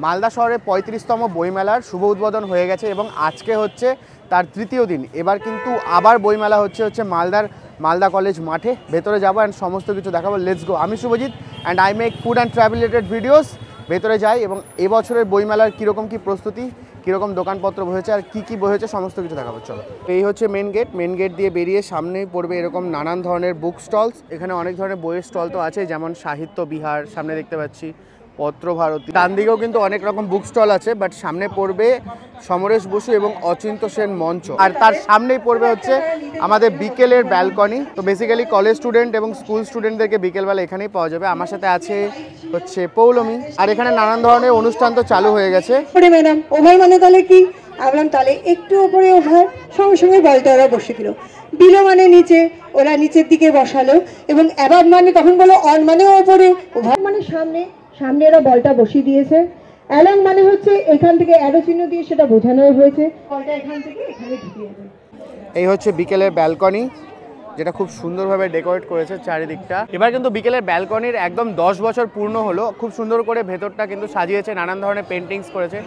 মালদা শহরে 35তম বইমেলার শুভ উদ্বোধন হয়ে গেছে এবং আজকে হচ্ছে তার তৃতীয় দিন। এবার কিন্তু আবার বইমেলা হচ্ছে মালদা কলেজ মাঠে। ভেতরে যাবো অ্যান্ড সমস্ত কিছু দেখাবো। Let's go. আমি Shubhajit and I make food and travel related videos. ভেতরে যাই এবং এবছরের বইমেলার কীরকম কী প্রস্তুতি, কীরকম দোকানপত্র বসেছে আর কী বসেছে সমস্ত কিছু দেখাবো। চলো, এই হচ্ছে মেন গেট দিয়ে বেরিয়ে সামনেই পড়বে এরকম নানান ধরনের বুক স্টলস। এখানে অনেক ধরনের বইয়ের স্টল তো আছে, যেমন সাহিত্য বিহার সামনে দেখতে পাচ্ছি, পত্রভারতী, ডান দিকেও কিন্তু অনেক রকম বুক স্টল আছে। বাট সামনে পড়বে সমরেশ বসু এবং অচিন্ত সেন মঞ্চ, আর তার সামনেই পড়বে হচ্ছে আমাদের বিকেলের ব্যালকনি। তো বেসিক্যালি কলেজ স্টুডেন্ট এবং স্কুল স্টুডেন্টদেরকে বিকেলবেলা এখানেই পাওয়া যাবে। আমার সাথে আছে হচ্ছে পৌলমী, আর এখানে নানান ধরনের অনুষ্ঠান তো চালু হয়ে গেছে। ম্যাডাম ওভার মানে তাহলে কি? আমরা তাহলে একটু ওপরে ওভার, সঙ্গে সঙ্গে বলটা ওরা বসে দিল। বিলো মানে নিচে, ওরা নিচের দিকে বসালো, এবং অ্যাবাভ মানে তখন বলো অন মানে ওপরে, ওভার মানে সামনে ওরা বলটা বসিয়ে দিয়েছে। অ্যালং মানে হচ্ছে এখান থেকে অ্যারো চিহ্ন দিয়ে সেটা বোঝানো হয়েছে বলটা এখান থেকে এখানে ঢুকিয়ে যাবে। এই হচ্ছে বিকেলের ব্যালকনি, যেটা খুব সুন্দরভাবে ডেকোরেট করেছে চারিদিকটা। এবার কিন্তু বিকেলের ব্যালকনির একদম 10 বছর পূর্ণ হলো। খুব সুন্দর করে ভেতরটা কিন্তু সাজিয়েছে, নানান ধরনের পেন্টিংস করেছে।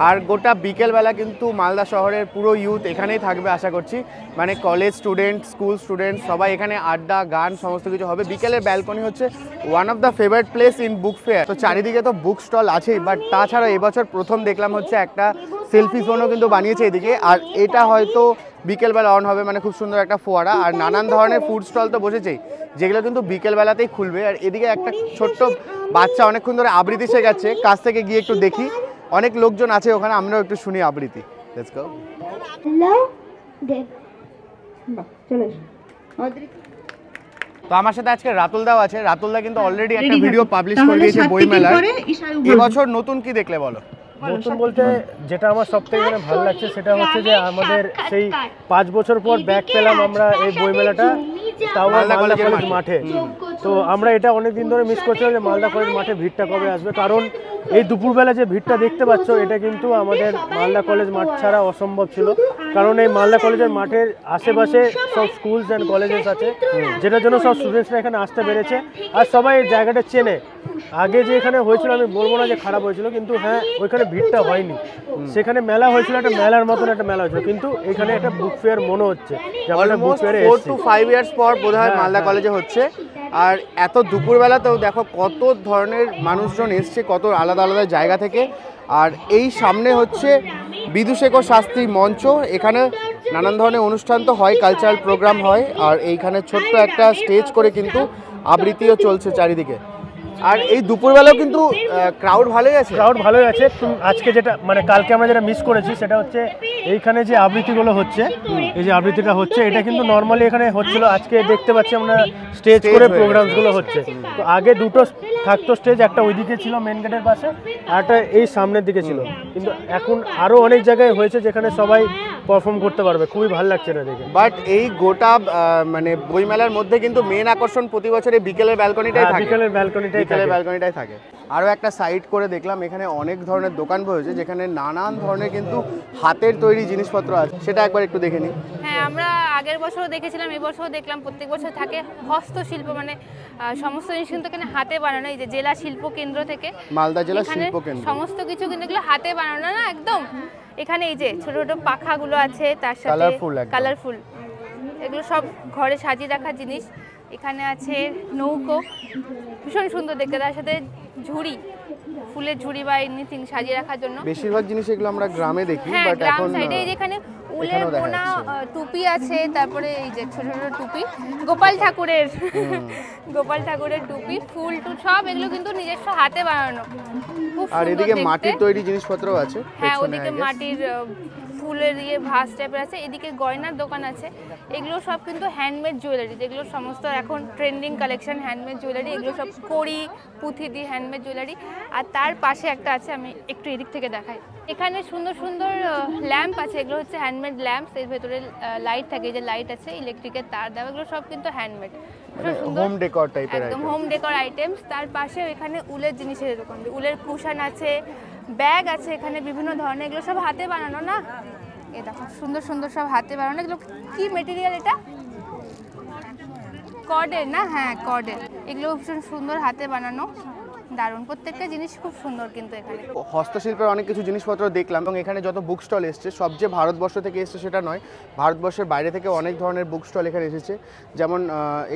আর গোটা বিকেলবেলা কিন্তু মালদা শহরের পুরো ইউথ এখানেই থাকবে আশা করছি। মানে কলেজ স্টুডেন্ট, স্কুল স্টুডেন্ট সবাই এখানে আড্ডা, গান সমস্ত কিছু হবে। বিকেলের ব্যালকনি হচ্ছে one of the favourite place in book fair. তো চারিদিকে তো বুক স্টল আছেই, বাট তাছাড়া এবছর প্রথম দেখলাম হচ্ছে একটা সেলফি জোনও কিন্তু বানিয়েছে এদিকে। আর এটা হয়তো বিকেলবেলা অন হবে, মানে খুব সুন্দর একটা ফোয়ারা। আর নানান ধরনের ফুড স্টল তো বসেছেই, যেগুলো কিন্তু বিকেলবেলাতেই খুলবে। আর এদিকে একটা ছোট্ট বাচ্চা অনেকক্ষণ ধরে আবৃত্তি শেখাচ্ছে, কাছ থেকে গিয়ে একটু দেখি। অনেক লোকজন আছে ওখানে, আমরাও একটু শুনি আবৃত্তি। Let's go. তো আমার সাথে আজকে রাতুল দাও আছে। রাতুল দা কিন্তু অলরেডি একটা ভিডিও পাবলিশ করে দিয়েছে বইমেলার। এবছর নতুন কি দেখলে বলো? নতুন বলতে যেটা আমার সবথেকে ভালো লাগছে সেটা হচ্ছে যে আমাদের সেই 5 বছর পর ব্যাক পেলাম আমরা এই বইমেলাটা, তাও মালদা কলেজ মাঠে। তো আমরা এটা অনেকদিন ধরে মিস করছিলাম যে মালদা কলেজ মাঠে ভিড়টা কবে আসবে, কারণ এই দুপুরবেলা যে ভিড়টা দেখতে পাচ্ছ এটা কিন্তু আমাদের মালদা কলেজ মাঠ ছাড়া অসম্ভব ছিল। কারণ এই মালদা কলেজের মাঠের আশেপাশে সব স্কুলস অ্যান্ড কলেজেস আছে, যেটার জন্য সব স্টুডেন্টসরা এখানে আসতে পেরেছে। আর সবাই এই জায়গাটা চেনে। আগে যে এখানে হয়েছিল আমি বলবো না যে খারাপ হয়েছিল, কিন্তু হ্যাঁ ওইখানে ভিড়টা হয়নি। সেখানে মেলা হয়েছিল, একটা মেলার মতন একটা মেলা হয়েছিল, কিন্তু এখানে একটা বুক ফেয়ার মনে হচ্ছে। 4 to 5 ইয়ার্স পর বোধহয় মালদা কলেজে হচ্ছে। আর এত দুপুরবেলাতেও দেখো কত ধরনের মানুষজন এসছে, কত আলাদা আলাদা জায়গা থেকে। আর এই সামনে হচ্ছে বিদুশেখর শাস্ত্রী মঞ্চ, এখানে নানান ধরনের অনুষ্ঠান তো হয়, কালচারাল প্রোগ্রাম হয়। আর এইখানে ছোট্ট একটা স্টেজ করে কিন্তু আবৃত্তিও চলছে চারিদিকে। আর এই দুপুরবেলাও কিন্তু ক্রাউড ভালোই আছে। আজকে যেটা মানে কালকে আমরা যেটা মিস করেছি সেটা হচ্ছে এইখানে যে আবৃত্তিগুলো হচ্ছে, এই যে আবৃত্তিটা হচ্ছে এটা কিন্তু নর্মালি এখানে হচ্ছিল। আজকে দেখতে পাচ্ছি আমরা স্টেজ করে প্রোগ্রামসগুলো হচ্ছে। তো আগে দুটো থাকতো স্টেজ, একটা ওইদিকে ছিল মেন গেটের পাশে, আর একটা এই সামনের দিকে ছিল। কিন্তু এখন আরও অনেক জায়গায় হয়েছে যেখানে সবাই পারফর্ম করতে পারবে। খুবই ভালো লাগছে না দেখে। বাট এই গোটা মানে বইমেলার মধ্যে কিন্তু মেন আকর্ষণ প্রতি বছর এই বিকেলের ব্যালকনিটাই থাকে। বিকেলের ব্যালকনিটাই থাকে। আরও একটা সাইড করে দেখলাম এখানে অনেক ধরনের দোকান বসেছে, যেখানে নানান ধরনের কিন্তু হাতের তৈরি জিনিসপত্র আছে। সেটা একবার একটু দেখে নিই। হ্যাঁ, আমরা আগের বছরও দেখেছিলাম, এবছরও দেখলাম। প্রত্যেক বছর থাকে হস্তশিল্প, মানে সমস্ত জিনিস কিন্তু এখানে হাতে বানানো। এই যে জেলা শিল্প কেন্দ্র থেকে, মালদা জেলা শিল্প কেন্দ্র, সমস্ত কিছু কিন্তু এগুলো হাতে বানানো না একদম। এখানে এই যে ছোট ছোট পাখাগুলো আছে, তার সাথে কালারফুল, এগুলো সব ঘরে সাজিয়ে রাখার জিনিস। এখানে আছে নৌকো, ভীষণ সুন্দর দেখতে, তার সাথে ঝুড়ি, ফুলের ঝুড়ি বা এনিথিং সাজিয়ে রাখার জন্য। বেশিরভাগ জিনিস এগুলো আমরা গ্রামে দেখি, বাট এখন সাইডে এই যেখানে উলের বোনা টুপি আছে, তারপরে এই যে ছোট ছোট টুপি, গোপাল ঠাকুরের টুপি, ফুল টুল সব এগুলো কিন্তু নিজস্ব হাতে বানানো। আর এদিকে মাটির তৈরি জিনিসপত্রও আছে। হ্যাঁ, ওদিকে মাটির ফুলের ভাস টাইপের আছে। এদিকে গয়নার দোকান আছে, এগুলো সব কিন্তু হ্যান্ডমেড জুয়েলারি, যেগুলো সমস্ত এখন ট্রেন্ডিং কালেকশন হ্যান্ডমেড জুয়েলারি। এগুলো সব কড়ি পুঁথি দিয়ে হ্যান্ডমেড জুয়েলারি। আর তার পাশে একটা আছে, আমি একটু এদিক থেকে দেখাই। এখানে সুন্দর সুন্দর ল্যাম্প আছে, এগুলো হচ্ছে হ্যান্ডমেড ল্যাম্পস। এর ভেতরে লাইট থাকে, যে লাইট আছে ইলেকট্রিকের তার দেওয়া, এগুলো সব কিন্তু হ্যান্ডমেড, হোম ডেকর টাইপের, একদম হোম ডেকর আইটেমস। তার পাশে এখানে উলের জিনিসের দোকান, উলের কুশন আছে, ব্যাগ আছে এখানে বিভিন্ন ধরনের। এগুলো সব হাতে বানানো না, এই দেখো সুন্দর সুন্দর সব হাতে বানানো। এগুলো কি মেটেরিয়াল? এটা কর্ডের না? হ্যাঁ, কর্ডের। এগুলো ভীষণ সুন্দর হাতে বানানো। দারুণ, প্রত্যেকটা জিনিস খুব সুন্দর কিন্তু এখানে। হস্তশিল্পের অনেক কিছু জিনিসপত্র দেখলাম এবং এখানে যত বুক স্টল এসছে সব যে ভারতবর্ষ থেকে এসছে সেটা নয়, ভারতবর্ষের বাইরে থেকে অনেক ধরনের বুক স্টল এখানে এসেছে। যেমন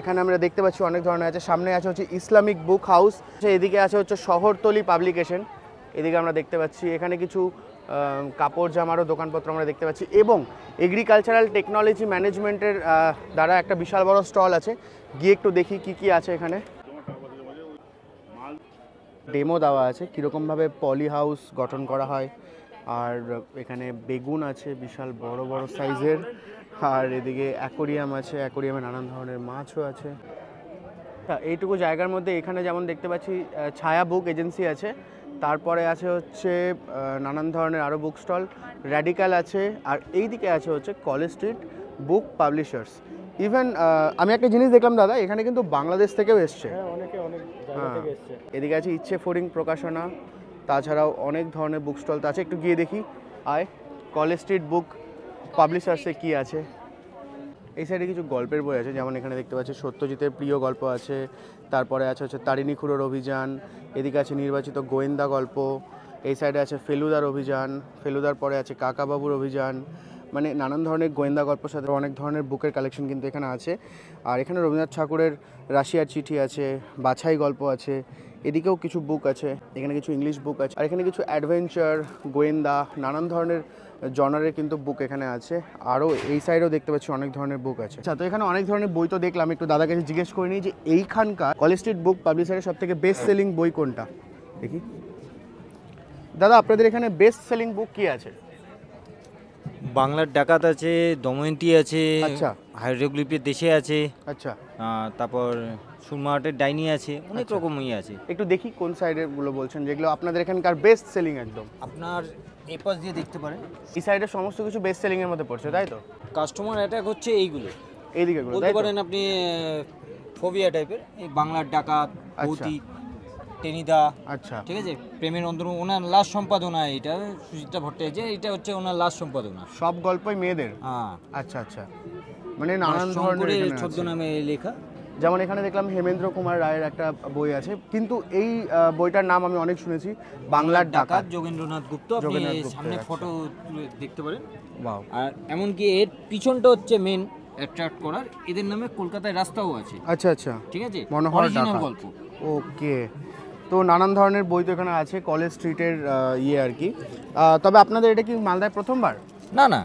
এখানে আমরা দেখতে পাচ্ছি অনেক ধরনের আছে। সামনে আছে হচ্ছে ইসলামিক বুক হাউস, এদিকে আছে হচ্ছে শহরতলি পাবলিকেশন, এদিকে আমরা দেখতে পাচ্ছি এখানে কিছু কাপড় জামারও দোকানপত্র আমরা দেখতে পাচ্ছি এবং এগ্রিকালচারাল টেকনোলজি ম্যানেজমেন্টের দ্বারা একটা বিশাল বড় স্টল আছে, গিয়ে একটু দেখি কি কি আছে এখানে। ডেমো দেওয়া আছে কীরকমভাবে পলি হাউস গঠন করা হয়, আর এখানে বেগুন আছে বিশাল বড় বড় সাইজের, আর এদিকে অ্যাকোরিয়াম আছে, অ্যাকোরিয়ামে নানান ধরনের মাছও আছে। এইটুকু জায়গার মধ্যে এখানে যেমন দেখতে পাচ্ছি ছায়া বুক এজেন্সি আছে, তারপরে আছে হচ্ছে নানান ধরনের আরও বুক স্টল, র্যাডিক্যাল আছে, আর এই দিকে আছে হচ্ছে কলেজ স্ট্রিট বুক পাবলিশার্স। ইভেন আমি একটা জিনিস দেখলাম দাদা, এখানে কিন্তু বাংলাদেশ থেকেও এসছে। এদিকে আছে ইচ্ছে ফরিং প্রকাশনা, তাছাড়াও অনেক ধরনের বুক স্টল তো আছে, একটু গিয়ে দেখি। আয় কলেজ স্ট্রিট বুক পাবলিশার্সে কি আছে। এই সাইডে কিছু গল্পের বই আছে, যেমন এখানে দেখতে পাচ্ছি সত্যজিতের প্রিয় গল্প আছে, তারপরে আছে হচ্ছে তারিণী খুড়োর অভিযান, এদিকে আছে নির্বাচিত গোয়েন্দা গল্প, এই সাইডে আছে ফেলুদার অভিযান, ফেলুদার পরে আছে কাকাবাবুর অভিযান, মানে নানান ধরনের গোয়েন্দা গল্পের সাথে অনেক ধরনের বুকের কালেকশন কিন্তু এখানে আছে। আর এখানে রবীন্দ্রনাথ ঠাকুরের রাশিয়ার চিঠি আছে, বাছাই গল্প আছে, এদিকেও কিছু বুক আছে, এখানে কিছু ইংলিশ বুক আছে, আর এখানে কিছু অ্যাডভেঞ্চার গোয়েন্দা নানান ধরনের জনারের কিন্তু বুক এখানে আছে। আরও এই সাইডেও দেখতে পাচ্ছি অনেক ধরনের বুক আছে। আচ্ছা, তো এখানে অনেক ধরনের বই তো দেখলাম, একটু দাদার কাছে জিজ্ঞেস করে নিই যে এইখানকার কলেজ স্ট্রিট বুক পাবলিশারের সব থেকে বেস্ট সেলিং বই কোনটা দেখি। দাদা আপনাদের এখানে বেস্ট সেলিং বুক কি আছে? বাংলার ডাকাত আছে, দময়ন্তী আছে, আচ্ছা, হাইড্রোগ্লিফের দেশে আছে, আচ্ছা, তারপর সুরমাহাটের ডাইনি আছে, অনেক রকমই আছে। একটু দেখি কোন সাইডের গুলো বলছেন যেগুলো আপনাদের এখানকার বেস্ট সেলিং। একদম আপনার এই পাশ দিয়ে দেখতে পারেন, এই সাইডের সমস্ত কিছু বেস্ট সেলিং এর মধ্যে পড়ছে, তাই তো? কাস্টমার অ্যাটাক হচ্ছে এইগুলো, এইদিকে গুলো বলতে পারেন আপনি ফোবিয়া টাইপের। এই বাংলার ডাকাত, ভৌতিক, টেনিদা, আচ্ছা, ঠিক আছে, প্রেমের অন্তর, ওনার লাস্ট সম্পাদনা, এটা সুচিত্রা ভট্টাচার্য, এটা হচ্ছে ওনার লাস্ট সম্পাদনা। সব গল্পই মেয়েদের? হ্যাঁ, আচ্ছা আচ্ছা, মানে নানান ধরনের ছদ্মনামে লেখা। যেমন এখানে দেখলাম হেমেন্দ্র কুমার রায়ের একটা বই আছে, কিন্তু এই বইটার নাম আমি অনেক শুনেছি, বাংলার ডাকাত, যোগেন্দ্রনাথ গুপ্ত। আপনি সামনে ফটো দেখতে পারেন। ওয়াও। আর এমনকি এর পিছনটা হচ্ছে মেন অ্যাট্রাক্ট করার, এদের নামে কলকাতায় রাস্তাও আছে। আচ্ছা আচ্ছা, ঠিক আছে, মনোহর ডাকাত গল্প। ওকে, তো নানান ধরনের বই তো এখানে আছে কলেজ স্ট্রিটের ইয়ে আর কি। তবে আপনাদের এটা কি মালদায় প্রথমবার? না না,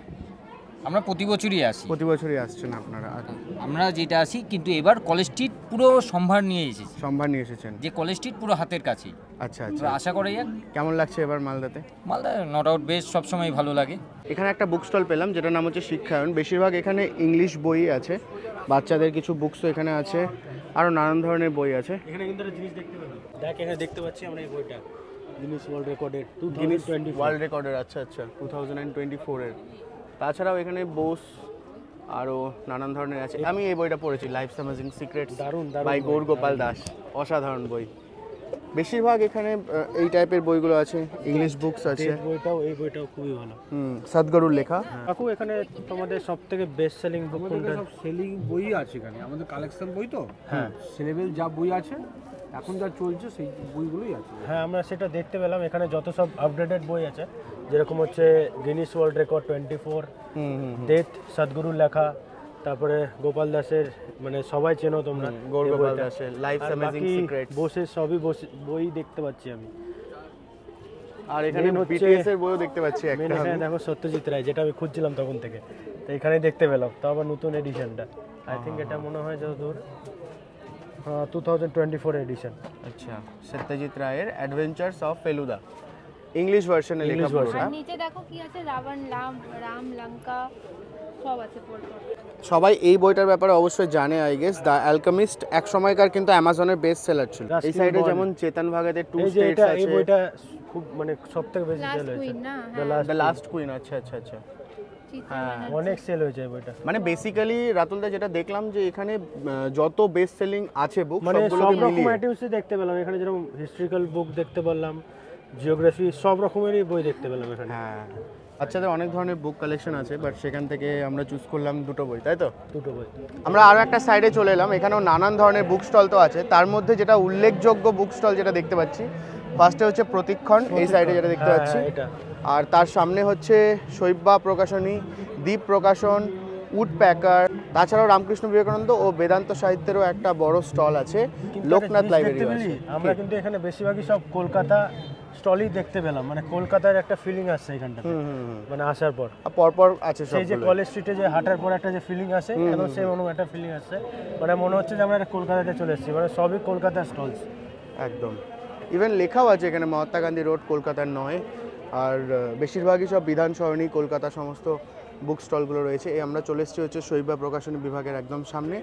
আমরা প্রতি বছরই আসি। প্রতি বছরই আসছেন আপনারা? আমরা যেটা আসি, কিন্তু এবার কলেজ স্ট্রিট পুরো সম্ভার নিয়ে এসেছি। সম্ভার নিয়ে এসেছেন, যে কলেজ স্ট্রিট পুরো হাতের কাছে। আচ্ছা আচ্ছা, আশা করা যাক। কেমন লাগছে এবার মালদাতে? মালদা নট আউট বেস্ট, সবসময় ভালো লাগে। এখানে একটা বুক স্টল পেলাম যেটার নাম হচ্ছে শিক্ষায়ন, বেশিরভাগ এখানে ইংলিশ বই আছে, বাচ্চাদের কিছু বুকসও এখানে আছে, আরও নানান ধরনের বই আছে। এখানে কিন্তু একটা জিনিস দেখতে পাবেন, দেখ এখানে দেখতে পাচ্ছি আমরা এই বইটা গিনেস ওয়ার্ল্ড রেকর্ডের গিনেস ওয়ার্ল্ড রেকর্ডের, আচ্ছা আচ্ছা, 2024 এর। তাছাড়াও এখানে বোস আরও নানান ধরনের আছে। আমি এই বইটা পড়েছি, life's amazing secrets by Gaur Gopal Das, অসাধারণ বই। বেশিরভাগ এখানে এই টাইপের বইগুলো আছে, ইংলিশ বুকস আছে। এই বইটাও খুবই ভালো, সদগুরুর লেখা। কাকু এখানে তোমাদের সব থেকে বেস্ট সেলিং বুক কোনটা? সব সেলিং বই আছে এখানে, আমাদের কালেকশন বই তো। হ্যাঁ, সিলেবেল যা বই আছে এখন যা চলছে সেই বইগুলোই আছে। হ্যাঁ, আমরা সেটা দেখতে পেলাম। এখানে যত সব আপডেটেড বই আছে, যেরকম হচ্ছে গিনেস ওয়ার্ল্ড রেকর্ড 24, ডেথ সদগুরুর লেখা, তারপরে গোপাল দাসের, মানে সবাই চেনো তোমরা, গৌর গোপাল দাসের লাইফস অ্যামেজিং সিক্রেটস, বসে সবই বই দেখতে পাচ্ছি আমি। আর এখানে বিটিএস এর বইও দেখতে পাচ্ছি একটা। এখানে দেখো সত্যজিৎ রায়, যেটা আমি খুঁজছিলাম তখন থেকে, তো এখানেই দেখতে পেলাম, তো আবার নতুন এডিশনটা। আই থিঙ্ক এটা মনে হয় যতদূর 2024 এডিশন। আচ্ছা, সত্যজিৎ রায়ের অ্যাডভেঞ্চারস অফ ফেলুদা, ইংলিশ ভার্সনে লেখা পুরোটা। আর নিচে দেখো কি আছে, রাবণ, রাম, লঙ্কা সব আছে পরপর। সবাই এই বইটার ব্যাপারে অবশ্যই জানে, আই গেস। দ্য অ্যালকেমিস্ট এক সময়কার কিন্তু অ্যামাজনের বেস্ট সেলার ছিল। এই সাইডে যেমন চেতন ভাগাতের টু স্টেটস আছে, এই বইটা খুব, মানে সবথেকে বেশি সেল হয়েছে, দ্য লাস্ট কুইন। আচ্ছা আচ্ছা আচ্ছা, হ্যাঁ, অনেক সেল হয়েছে এই বইটা। মানে বেসিক্যালি রাতুলদা যেটা দেখলাম যে এখানে যত বেস্ট সেলিং আছে বুক, মানে সবগুলো সব রকম মিলিয়ে আইটেমসই দেখতে পেলাম এখানে, যেরকম হিস্ট্রিক্যাল বুক দেখতে পেলাম, জিওগ্রাফি, সব রকমেরই বই দেখতে পেলাম এখানে। হ্যাঁ, বাচ্চাদের অনেক ধরনের বুক কালেকশন আছে, বাট সেখান থেকে আমরা চুজ করলাম দুটো বই, তাই তো? দুটো বই। আমরা আরও একটা সাইডে চলে এলাম, এখানেও নানান ধরনের বুক স্টল তো আছে। তার মধ্যে যেটা উল্লেখযোগ্য বুক স্টল যেটা দেখতে পাচ্ছি, ফার্স্টে হচ্ছে প্রতীক্ষণ, এই সাইডে যেটা দেখতে পাচ্ছি, আর তার সামনে হচ্ছে শৈব্যা প্রকাশনী, দ্বীপ প্রকাশন, উড প্যাকার, তাছাড়াও রামকৃষ্ণ বিবেকানন্দ ও বেদান্ত সাহিত্যেরও একটা বড় স্টল আছে, লোকনাথ লাইব্রেরি আছে। আমরা কিন্তু এখানে বেশিরভাগই সব কলকাতা স্টলই দেখতে পেলাম, মানে কলকাতার একটা ফিলিং আসছে এখানটা, মানে আসার পর পরপর আছে সব। সেই যে কলেজ স্ট্রিটে যে হাঁটার পর একটা যে ফিলিং আসে, এখন সেই একটা ফিলিং আসছে, মানে মনে হচ্ছে যে আমরা একটা কলকাতাতে চলে এসেছি, মানে সবই কলকাতার স্টলস একদম। ইভেন লেখাও আছে এখানে মহাত্মা গান্ধী রোড কলকাতার নয়, আর বেশিরভাগই সব বিধান সরণি কলকাতা সমস্ত বুক স্টলগুলো রয়েছে। এই আমরা চলে এসেছি হচ্ছে শৈব্যা প্রকাশনী বিভাগের একদম সামনে।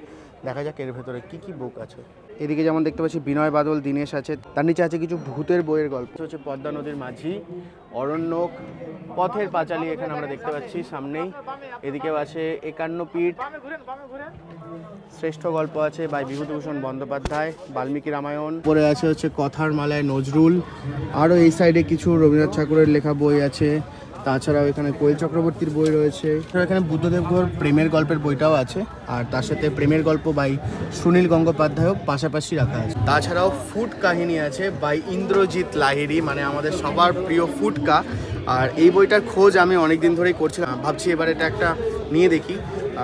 দেখা যাক এর ভেতরে কি কি বুক আছে। এদিকে যেমন দেখতে পাচ্ছি বিনয় বাদল দীনেশ আছে, তার নিচে আছে কিছু ভূতের বইয়ের গল্প, হচ্ছে পদ্মা নদীর মাঝি, অরণ্যক, পথের পাঁচালী এখানে আমরা দেখতে পাচ্ছি সামনেই। এদিকেও আছে 51 পীঠ, শ্রেষ্ঠ গল্প আছে বাই বিভূতিভূষণ বন্দ্যোপাধ্যায়, বাল্মীকি রামায়ণ, পরে আছে হচ্ছে কথার মালায় নজরুল, আরও এই সাইডে কিছু রবীন্দ্রনাথ ঠাকুরের লেখা বই আছে, তাছাড়াও এখানে কোয়েল চক্রবর্তীর বই রয়েছে, এখানে বুদ্ধদেব ঘোর প্রেমের গল্পের বইটাও আছে, আর তার সাথে প্রেমের গল্প বাই সুনীল গঙ্গোপাধ্যায়ও পাশাপাশি রাখা আছে। তাছাড়াও ফুড কাহিনী আছে বাই ইন্দ্রজিৎ লাহিড়ী, মানে আমাদের সবার প্রিয় ফুটকা। আর এই বইটার খোঁজ আমি অনেক দিন ধরেই করছিলাম, ভাবছি এবার এটা একটা নিয়ে দেখি।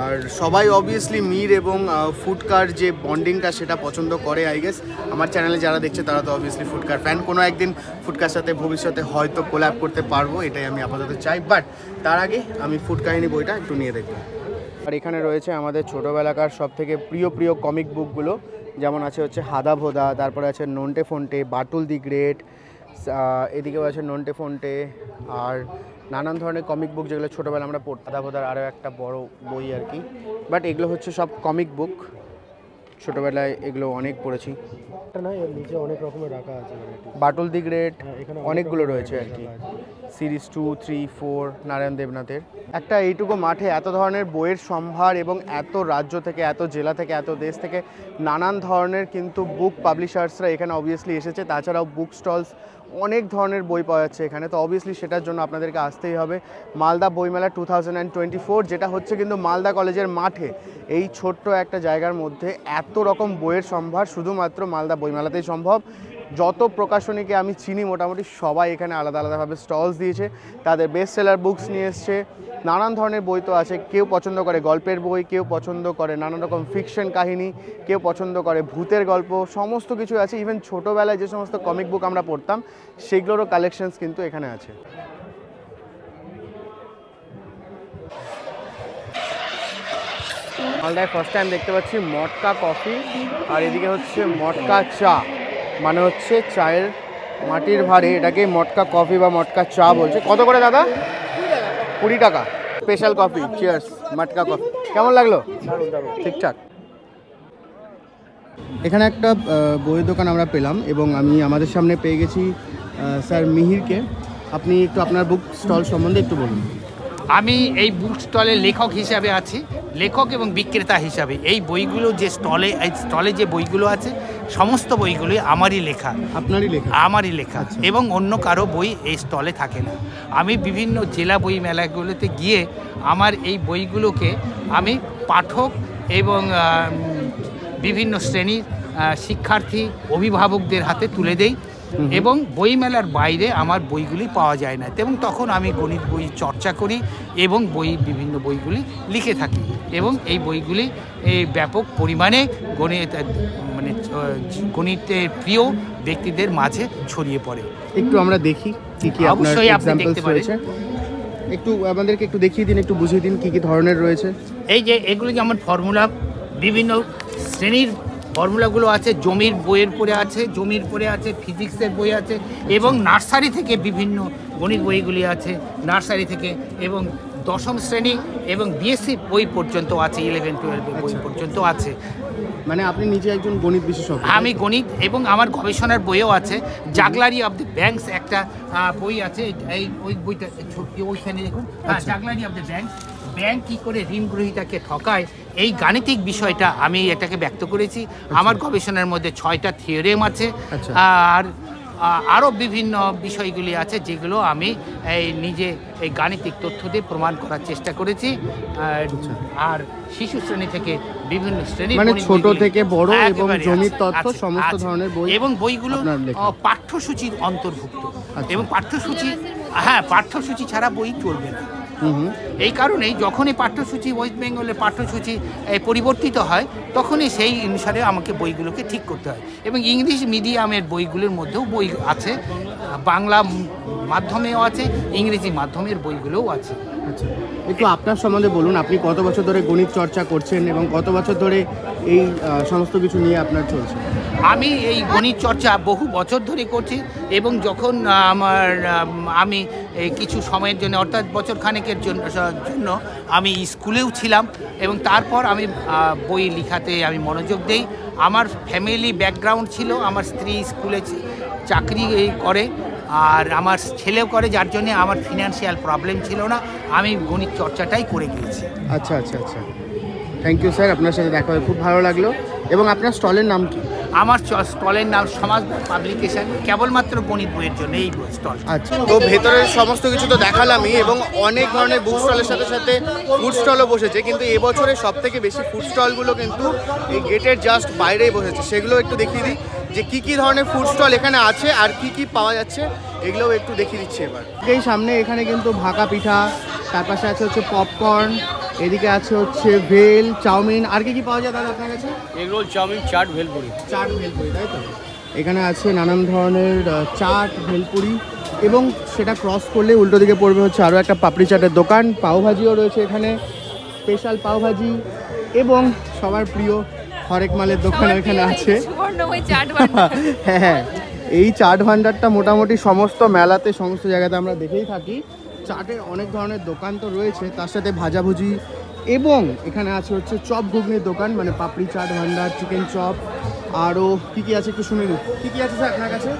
আর সবাই অবভিয়াসলি মীর এবং ফুটকার যে বন্ডিংটা সেটা পছন্দ করে আই গেস। আমার চ্যানেলে যারা দেখছে তারা তো অবভিয়াসলি ফুটকার ফ্যান, কোনো একদিন ফুটকার সাথে ভবিষ্যতে হয়তো কোল্যাব করতে পারবো, এটাই আমি আপাতত চাই। বাট তার আগে আমি ফুড কাহিনী বইটা একটু নিয়ে দেখব। আর এখানে রয়েছে আমাদের ছোটোবেলাকার সব থেকে প্রিয় কমিক বুকগুলো, যেমন আছে হচ্ছে হাদা ভোদা, তারপরে আছে নন্টে ফন্টে, বাটুল দি গ্রেট, এদিকেও আছে নন্টে ফন্টে, আর নানান ধরনের কমিক বুক যেগুলো ছোটোবেলা আমরা পড়তাম। হাদা ভোদার আরও একটা বড় বই আর কি, বাট এগুলো হচ্ছে সব কমিক বুক, ছোটোবেলায় এগুলো অনেক পড়েছি। নিচে অনেক রকমের রাখা আছে, বাটুল দি গ্রেট অনেকগুলো রয়েছে আর কি, সিরিজ 2, 3, 4 নারায়ণ দেবনাথের। একটা এইটুকু মাঠে এত ধরনের বইয়ের সম্ভার এবং এত রাজ্য থেকে, এত জেলা থেকে, এত দেশ থেকে নানান ধরনের কিন্তু বুক পাবলিশার্সরা এখানে অবভিয়াসলি এসেছে। তাছাড়াও বুক স্টলস, অনেক ধরনের বই পাওয়া যাচ্ছে এখানে, তো অবভিয়াসলি সেটার জন্য আপনাদেরকে আসতেই হবে মালদা বইমেলা 2024, যেটা হচ্ছে কিন্তু মালদা কলেজের মাঠে। এই ছোট্ট একটা জায়গার মধ্যে এত রকম বইয়ের সম্ভার শুধুমাত্র মালদা বইমেলাতেই সম্ভব। যত প্রকাশনীকে আমি চিনি মোটামুটি সবাই এখানে আলাদা আলাদাভাবে স্টলস দিয়েছে, তাদের বেস্ট সেলার বুকস নিয়ে এসছে। নানান ধরনের বই তো আছে, কেউ পছন্দ করে গল্পের বই, কেউ পছন্দ করে নানান রকম ফিকশন কাহিনী, কেউ পছন্দ করে ভূতের গল্প, সমস্ত কিছু আছে। ইভেন ছোটোবেলায় যে সমস্ত কমিক বুক আমরা পড়তাম সেগুলোরও কালেকশনস কিন্তু এখানে আছে। মালদায় ফার্স্ট টাইম দেখতে পাচ্ছি মটকা কফি, আর এদিকে হচ্ছে মটকা চা, মানে হচ্ছে চায়ের মাটির ভারে এটাকে মটকা কফি বা মটকা চা বলছে। কত করে দাদা? 20 টাকা স্পেশাল কফি। চিয়ার্স মটকা কফি। কেমন লাগলো? ঠিকঠাক। এখানে একটা বইয়ের দোকান আমরা পেলাম এবং আমি আমাদের সামনে পেয়ে গেছি স্যার মিহিরকে। আপনি একটু আপনার বুক স্টল সম্বন্ধে একটু বলুন। আমি এই বুক স্টলের লেখক হিসাবে আছি, লেখক এবং বিক্রেতা হিসাবে। এই বইগুলো যে স্টলে যে বইগুলো আছে সমস্ত বইগুলোই আমারই লেখা। আপনারই লেখা? আমারই লেখা, এবং অন্য কারো বই এই স্টলে থাকে না। আমি বিভিন্ন জেলা বই মেলাগুলোতে গিয়ে আমার এই বইগুলোকে আমি পাঠক এবং বিভিন্ন শ্রেণীর শিক্ষার্থী অভিভাবকদের হাতে তুলে দেই, এবং বইমেলার বাইরে আমার বইগুলি পাওয়া যায় না, এবং তখন আমি গণিত বই চর্চা করি এবং বিভিন্ন বইগুলি লিখে থাকি, এবং এই বইগুলি ব্যাপক পরিমাণে গণিতের প্রিয় ব্যক্তিদের মাঝে ছড়িয়ে পড়ে। একটু আমরা দেখি কি কি অবশ্যই আপনি দেখতে পারেন। একটু আমাদেরকে একটু দেখিয়ে দিন, একটু বুঝিয়ে দিন কি কি ধরনের রয়েছে। এই যে এগুলো যেমন ফর্মুলা, বিভিন্ন শ্রেণীর ফর্মুলাগুলো আছে, জমির বইয়ের পরে আছে, জমির পরে আছে, ফিজিক্সের বই আছে, এবং নার্সারি থেকে বিভিন্ন গণিত বইগুলি আছে নার্সারি থেকে, এবং দশম শ্রেণী এবং বিএসসি বই পর্যন্ত আছে, 11-12 বই পর্যন্ত আছে। মানে আপনি নিজে একজন গণিত বিশেষজ্ঞ? আমি গণিত, এবং আমার গবেষণার বইও আছে। জাগলারি অফ দ্য ব্যাংকস একটা বই আছে, এই ওই বইটা ওইখানে দেখুন, জাগলারি অফ দ্য ব্যাংকস, ব্যাংক কী করে ঋণ গ্রহীতাকে ঠকায়, এই গাণিতিক বিষয়টা আমি এটাকে ব্যক্ত করেছি। আমার গবেষণার মধ্যে 6টা থিওরেম আছে, আর আরও বিভিন্ন বিষয়গুলি আছে যেগুলো আমি এই নিজে এই গাণিতিক তথ্য দিয়ে প্রমাণ করার চেষ্টা করেছি। আর শিশু শ্রেণী থেকে বিভিন্ন শ্রেণী মানে ছোট থেকে বড় এবং জমির তথ্য সমস্ত ধরনের বই এবং বইগুলো পাঠ্যসূচির অন্তর্ভুক্ত এবং পাঠ্যসূচি ছাড়া বই চলবে না। এই কারণেই যখনই পাঠ্যসূচি ওয়েস্ট বেঙ্গলের পাঠ্যসূচি পরিবর্তিত হয় তখনই সেই অনুসারে আমাকে বইগুলোকে ঠিক করতে হয়। এবং ইংলিশ মিডিয়ামের বইগুলোর মধ্যেও বই আছে, বাংলা মাধ্যমেও আছে, ইংরেজি মাধ্যমের বইগুলোও আছে। আচ্ছা, একটু আপনার সম্বন্ধে বলুন, আপনি কত বছর ধরে গণিত চর্চা করছেন এবং কত বছর ধরে এই সমস্ত কিছু নিয়ে আপনার চলছে? আমি এই গণিত চর্চা বহু বছর ধরে করছি এবং যখন আমি কিছু সময়ের জন্য অর্থাৎ বছর খানেকের জন্য আমি স্কুলেও ছিলাম এবং তারপর আমি বই লেখাতে আমি মনোযোগ দিই। আমার ফ্যামিলি ব্যাকগ্রাউন্ড ছিল, আমার স্ত্রী স্কুলে চাকরি করে আর আমার ছেলেও করে, যার জন্য আমার ফিনান্সিয়াল প্রবলেম ছিল না, আমি গণিত চর্চাটাই করে গিয়েছি। আচ্ছা আচ্ছা আচ্ছা, থ্যাংক ইউ স্যার, আপনার সাথে দেখা হয়ে খুব ভালো লাগলো। এবং আপনার স্টলের নাম কি? আমার স্টলের নাম সমাজ পাবলিকেশন, কেবলমাত্র গণিত বইয়ের জন্য এই স্টল। আচ্ছা, তো ভেতরের সমস্ত কিছু তো দেখালামই এবং অনেক ধরনের বুক স্টলের সাথে সাথে ফুড স্টলও বসেছে, কিন্তু এবছরে সব থেকে বেশি ফুড স্টলগুলো কিন্তু এই গেটের জাস্ট বাইরেই বসেছে। সেগুলো একটু দেখিয়ে দিই যে কী কী ধরনের ফুড স্টল এখানে আছে আর কি কি পাওয়া যাচ্ছে, এগুলোও একটু দেখিয়ে দিচ্ছি এবার। এই সামনে এখানে কিন্তু ভাকা পিঠা, তার পাশে আছে হচ্ছে পপকর্ন, এদিকে আছে হচ্ছে ভেল, চাউমিন। আর কি কি পাওয়া যায় দাদা আপনার কাছে? Egg roll, chowmein, chaat, bhelpuri. Chaat, bhelpuri, তাই তো? এখানে আছে নানান ধরনের চাট, ভেলপুরি এবং সেটা ক্রস করলে উল্টো দিকে পড়বে হচ্ছে আরও একটা পাপড়ি চাটের দোকান। পাওভাজিও রয়েছে এখানে, স্পেশাল পাওভাজি এবং সবার প্রিয় হরেক মালের দোকান এখানে আছে। হ্যাঁ, এই চাট ভান্ডারটা মোটামুটি সমস্ত মেলাতে সমস্ত জায়গাতে আমরা দেখেই থাকি। চাটের অনেক ধরনের দোকান তো রয়েছে, তার সাথে ভাজাভুজি এবং এখানে আছে হচ্ছে চপ ঘুগনির দোকান, মানে পাপড়ি চাট ভান্ডার, চিকেন চপ, আরও কী কী আছে একটু শুনে নিন। কী কী আছে স্যার আপনার কাছে?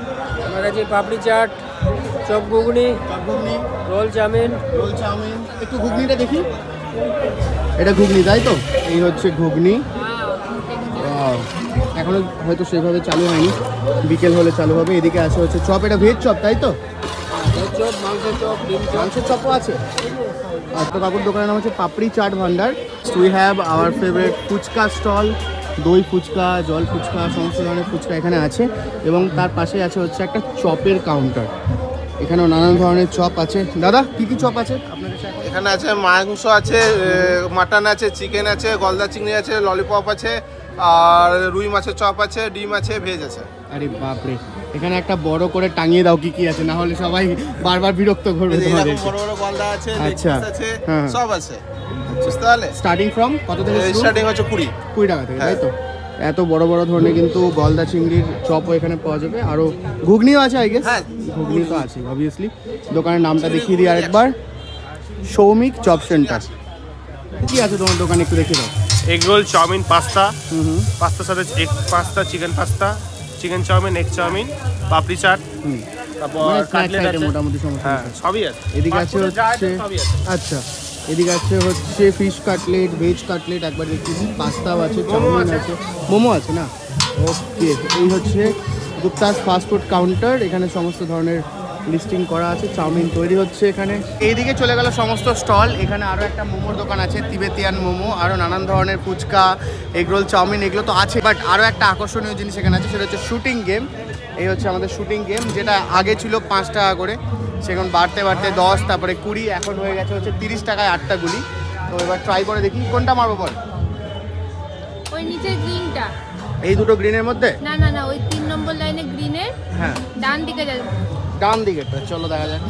আমার কাছে পাপড়ি চাট, চপ ঘুগনি, রোল চাউমিন। একটু ঘুগনিটা দেখি, এটা ঘুগনি তাই তো? এই হচ্ছে ঘুগনি, এখনো হয়তো সেভাবে চালু হয়নি, বিকেল হলে চালু হবে। এদিকে আছে হচ্ছে চপ, এটা ভেজ চপ তাই তো? চপ, মাংসের চপ, মাংসের চপও আছে। আর তো কাকুর দোকানের নাম হচ্ছে Papdi Chaat Bhandar. We have our favourite fuchka stall, দই ফুচকা, জল ফুচকা, সমস্ত ধরনের ফুচকা এখানে আছে এবং তার পাশে আছে হচ্ছে একটা চপের কাউন্টার। এখানেও নানান ধরনের চপ আছে। দাদা কি কি চপ আছে আপনার কাছে? এখানে আছে মাংস আছে, মাটন আছে, চিকেন আছে, গলদা চিংড়ি আছে, ললিপপ আছে, আর রুই মাছের চপ আছে, ডিম আছে, ভেজ আছে। আরে বাপরে, এখানে একটা বড় করে টাঙিয়ে দাও কি কি আছে, না হলে সবাই বারবার বিরক্ত করবে তোমাদের। বড় বড় গলদা আছে, আচ্ছা আছে, হ্যাঁ সব আছে। বুঝতে পারলে? স্টার্টিং ফ্রম কত থেকে? স্টার্টিং হচ্ছে 20 টাকা থেকে, তাই তো? এত বড় বড় ধরনের কিন্তু গলদা চিংড়ির চপও এখানে পাওয়া যাবে, আরও ঘুগনিও আছে আই গেস। হ্যাঁ, ঘুগনি তো আছে অবভিয়াসলি। দোকানের নামটা দেখিয়ে দিই আরেকবার, সৌমিক চপ সেন্টার। কি আছে তোমার দোকানে একটু দেখিয়ে দাও। এগ রোল, চাউমিন, পাস্তা, পাস্তার সাথে egg pasta, chicken pasta, chicken chow mein, egg chow mein, papdi chaat, তারপর কাটলেট আছে, মোটামুটি সমস্ত। হ্যাঁ সবই আছে। এদিকে আছে হচ্ছে, আচ্ছা এদিকে আছে হচ্ছে ফিশ কাটলেট, ভেজ কাটলেট, একবার দেখতেছি পাস্তাও আছে, চাউমিন আছে, মোমো আছে না? ওকে, এই হচ্ছে গুপ্তাস ফাস্টফুড কাউন্টার। এখানে সমস্ত ধরনের লিস্টিং করা আছে, চাউমিন তৈরি হচ্ছে এখানে। এইদিকে চলে গেল সমস্ত স্টল। এখানে আরও একটা মোমোর দোকান আছে, তিবেতিয়ান মোমো, আরও নানান ধরনের ফুচকা, এগরোল, চাউমিন, এগুলো তো আছে। বাট আরও একটা আকর্ষণীয় জিনিস এখানে আছে, সেটা হচ্ছে শুটিং গেম। এই হচ্ছে আমাদের শুটিং গেম, যেটা আগে ছিল 5 টাকা করে, সেখানে বাড়তে বাড়তে 10, তারপরে 20, এখন হয়ে গেছে হচ্ছে 30 টাকায় 8টা গুলি। তো এবার ট্রাই করে দেখি কোনটা মারবো বল। ওই নিচের গ্রিনটা, এই দুটো গ্রিনের মধ্যে? না না না, ওই 3 নম্বর লাইনে গ্রিনের, হ্যাঁ ডান দিকে যাবে। ডান দিকে, চলো দেখা যাক।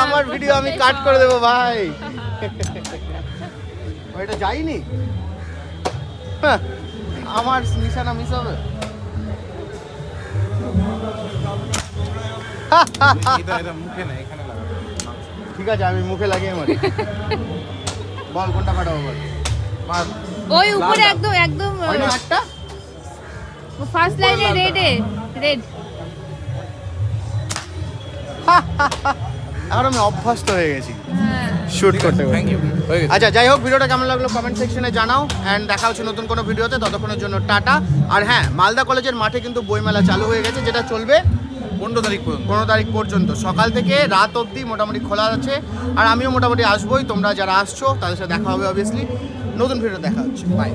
আমার ভিডিও আমি কাট করে দেবো ভাই। ওইটা যাইনি, আমার নিশানা মিস হবে। ঠিক আছে, আমি মুখে লাগিয়ে মারি। বল কোনটা ফাটাবো বল। ওই উপরে একদম একদম আটটা ফার্স্ট লাইনে রেড। আর আমি অভ্যস্ত হয়ে গেছি। হ্যাঁ শুট করতে থ্যাংক ইউ আচ্ছা যাই হোক, ভিডিওটা কেমন লাগলো কমেন্ট সেকশনে জানাও, অ্যান্ড দেখা হচ্ছে নতুন কোনো ভিডিওতে, ততক্ষণের জন্য টাটা। আর হ্যাঁ, মালদা কলেজের মাঠে কিন্তু বইমেলা চালু হয়ে গেছে, যেটা চলবে 15 তারিখ পর্যন্ত, সকাল থেকে রাত অবধি মোটামুটি খোলা আছে। আর আমিও মোটামুটি আসবোই, তোমরা যারা আসছো তাদের সাথে দেখা হবে অবভিয়াসলি। নতুন ভিডিও দেখা হচ্ছে, বাই।